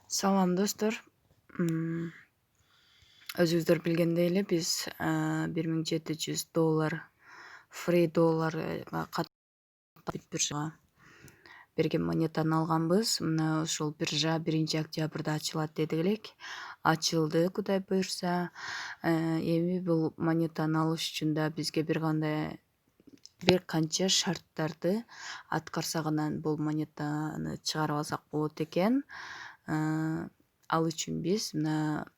Салам достор. Өзүңүздөр билгендей эле биз $1700 free долларга катып биржага берген монетаны алганбыз. Мына ушул биржа 1-октябрда ачылат дедик элек. Ачылды, Кудай буюрса. Эми бул монетаны алыш үчүн да бизге бир канча шарттарды аткарсак анан бул монетаны чыгарып алсак болот экен. Ал үчүн биз мына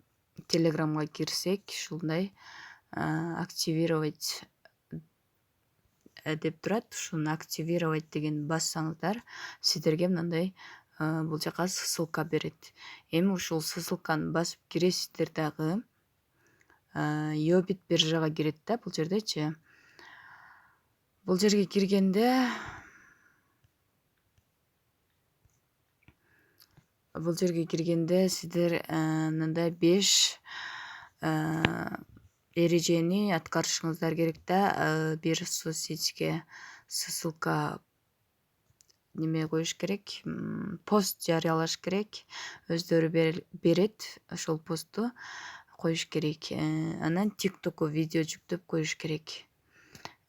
Телеграмга кирсек, ушундай активировать деп турат. Ушуну активировать деген бассаңыздар, сиздерге мындай бул жака ссылка берет. Эми ушул ссылканы басып киресиздер дагы. Йобит биржага кирет да бул жердечи. Бул жерге киргенде сиздер мындай 5 эрежени аткарышыңыздар керек да. Бир соцсетьке ссылка неме коюш керек, пост жарыялаш керек. Өздөрү берет, ошол постту коюш керек. Анан TikTokко видео жүктөп коюш керек.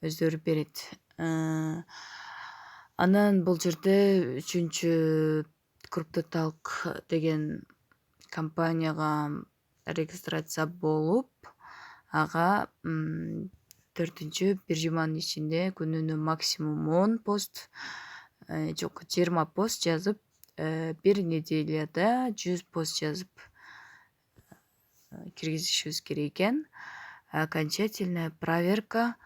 Өздөрү берет. Анан бул жерде 3-чү CryptoTalk деген компанияга регистрация болуп, ага 4-чү бир жуманын ичинде күнүнө максимум 10 пост, жок 20 пост жазып, бир неделяда 100 пост жазып киргизишибиз керек экен. Окончательная проверка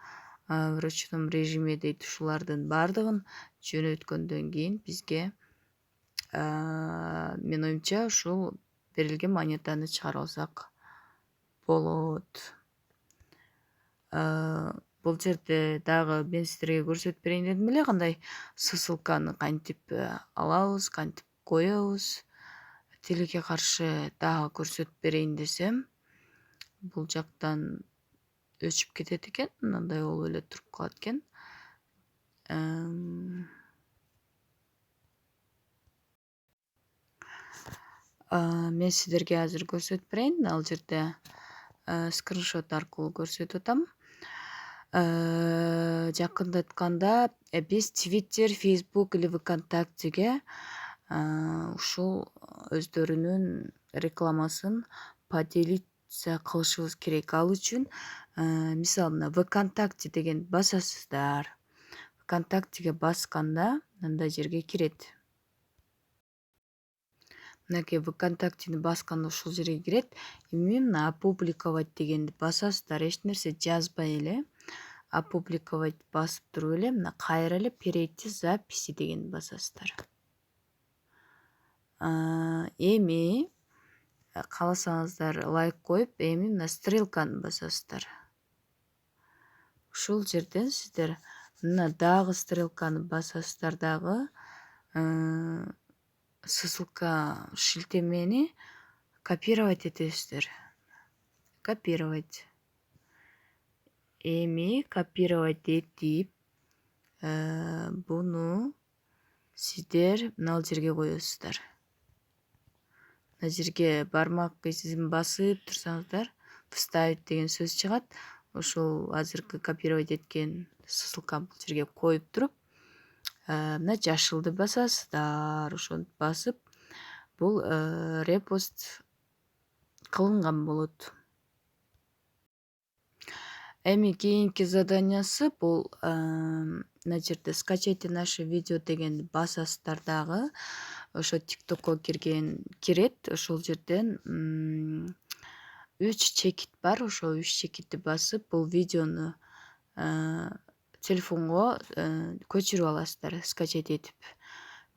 в ручном режиме дейт. Ушулардын бардыгын жөнөткөндөн кийин бизге менин оюмча ушул берилген монетаны чыгарып алсак болот. Бул жерде дагы мен сиздерге көрсөтүп берейин дедим эле, кандай ссылканы кантип алабыз, кантип коебуз. Тилекке каршы дагы көрсөтүп берейин десем, бул жактан өчүп кетет экен, мындай болуп эле туруп калат экен. Мен сиздерге азыр көрсөтүп берейин. Ал жерде скриншот аркылуу көрсөтүп атам. Жакындатканда биз Twitter, Facebook или ВКонтактеге ушул өздөрүнүн рекламасын поделиться кылышыбыз керек. Ал үчүн мисалы мына ВКонтакте деген басасыздар. ВКонтактеге басканда мындай жерге кирет. Мынакей ВКонтактени басканда ушул жерге кирет. Эми мына опубликовать дегенди басасыздар. Эч нерсе жазбай эле опубликовать басып туруп эле мына кайра эле перейти записи дегенди басасыздар. Эми кааласаңыздар лайк коюп, эми мына стрелканы басасыздар. Ушул жерден сиздер мына дагы стрелканы басасыздар дагы. Ссылка шилтемени копировать этесиздер. Копировать. Эми копировать этип, буну сиздер мына жерге коесуздар. Мына жерге бармак изин басып турсаңыздар, вставить деген сөз чыгат. Ошол азыркы копировать эткен ссылканы бул жерге коюп туруп, мына жашылды басасыздар. Ошону басып, бул репост кылынган болот. Эми кийинки заданиясы бул мына жерде скачайте наше видео дегенди басасыздар дагы. Ошо TikTokко кирет. Ошол жерден 3 чекит бар. Ошо 3 чекитти басып, бул видеону телефонго көчүрүп аласыздар, скачать этип.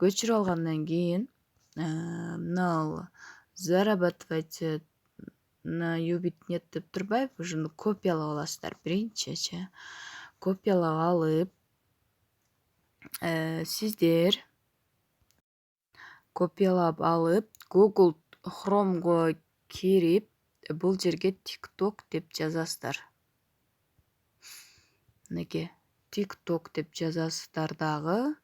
Көчүрүп алгандан кийин мына зарабатывать на Юбит нет деп турбайбы, ошону копиялап аласыздар биринчичи. Копиялап алып, сиздер копиялап алып, Google Chrome'го кирип, бул жерге TikTok деп жазасыздар. Мынакей TikTok деп жазасыздар дагы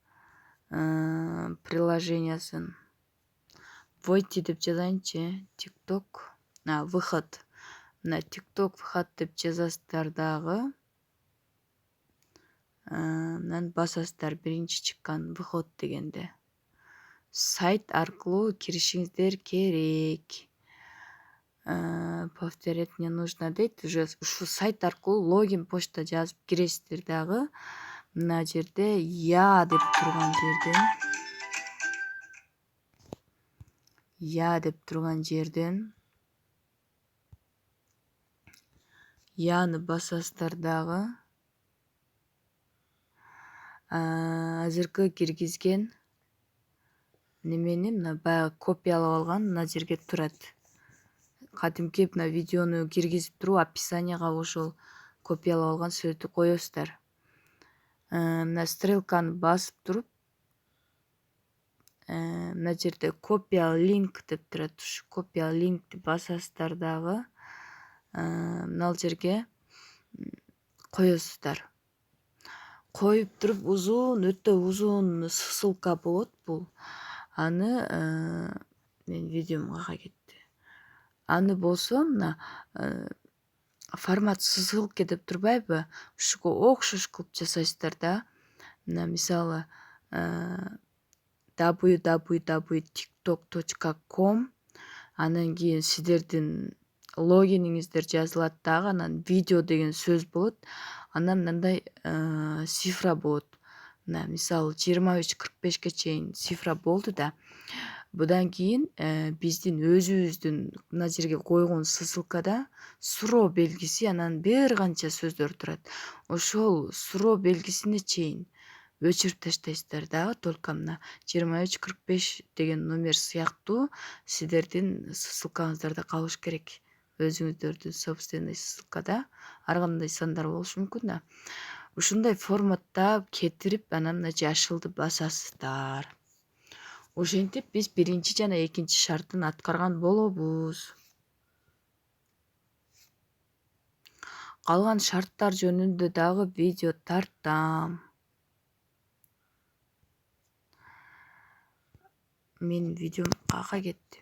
приложениясын. войти деп жазайынчы. Тикток. Выход. Мына тикток выход деп жазасыздар дагы. Мынаны басасыздар биринчи чыккан выход дегенде. Сайт аркылуу киришиңиздер керек. Повторять не нужно дейт. Уже ушу сайт аркылуу логин почта жазып киресиздер дагы. Мына жерде я деп турган жерден яны басасыздар дагы. Азыркы киргизген немени мына баягы копиялап алган мына жерге турат. Кадимки мына видеону киргизип туруп описанияга ошол копиялап алган сөздү коесуздар. Мына стрелканы басып туруп мына жерде копия линк деп турат. Ушу копия линкти басасыздар дагы. Мына жерге коесуздар. Коюп туруп өтө узун ссылка болот бул. Аны мен видеом кака кетти. Аны болсо мына формат ссылки деп турбайбы? Ушуга окшош кылып жасайсыздар да. Мына мисалы www.tiktok.com анан кийин сиздердин логиниңиздер жазылат дагы, анан видео деген сөз болот. Анан мындай цифра болот. Мына мисалы 23:45ке чейин цифра болду да. Будан кийин биздин өзүбүздүн мына жерге койгон ссылкада суроо белгиси, анан бир канча сөздөр турат. Ошол суроо белгисине чейин өчүрүп таштайсыздар дагы. Только мына 23:45 деген номер сыяктуу сиздердин ссылкаңыздарда калыш керек. Өзүңүздөрдүн собственный ссылкада ар кандай сандар болушу мүмкүн да. Ушундай форматта кетирип анан мына жашылды басасыздар. Ошентип биз биринчи жана экинчи шартын аткарган болобуз. Калган шарттар жөнүндө дагы видео тартам. Менин видеом кака кетти?